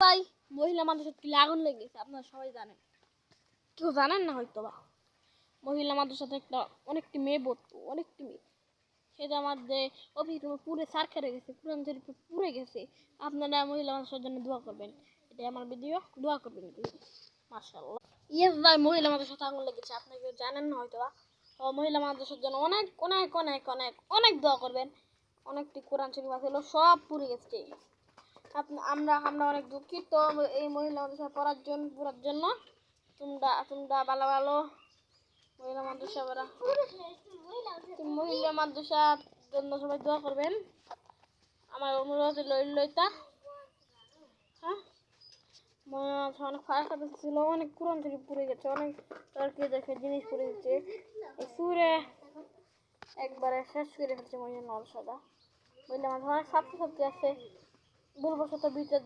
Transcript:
ভাই মহিলা মাদ্রাসাত কি আগুন লেগে গেছে আপনারা সবাই জানেন, কেউ জানেন না হয়তো বা। মহিলা মাদ্রাসাতে একটা অনেকটি মেয়ে পড়তো, অনেকটি মেয়ে, সেটা মধ্যে অফিস রুমে পুরে সার খেয়ে গেছে, কোরআন শরীফ পুড়ে গেছে। আপনারা মহিলা মাদ্রাসার জন্য দোয়া করবেন, এটাই আমার ভিডিও, দোয়া করবেন মাশাআল্লাহ। ইয়েস ভাই মহিলা মাদ্রাসাতে আগুন লেগেছে, আপনারা কেউ জানেন না হয়তো বা। মহিলা মাদ্রাসার জন্য অনেক অনেক অনেক অনেক অনেক দোয়া করবেন। অনেকটি কোরআন শরীফ আছে সব পুড়ে গেছে। আমরা আমরা অনেক দুঃখিত এই মহিলা মাদ্রাসা পড়ার জন্য। তোমরা তোমরা ভালো ভালো মহিলা মাদ্রাসা মহিলা মাদ্রাসার জন্য সবাই দোয়া করবেন, আমার অনুরোধ লইতা। হ্যাঁ, মহিলা মাদ্রাসা অনেক ফায়ার সার্ভিস ছিল, অনেক কোরআন শরীফ পুড়ে গেছে, অনেক তর্কি দেখে জিনিস পুড়ে গেছে। এই সুরে একবারে শেষ করে ফেলছে মহিলা মাদ্রাসাটা। মহিলা মাদ্রাসা অনেক ছাত্রছাত্রী আছে, ভুলবশত ভিতরে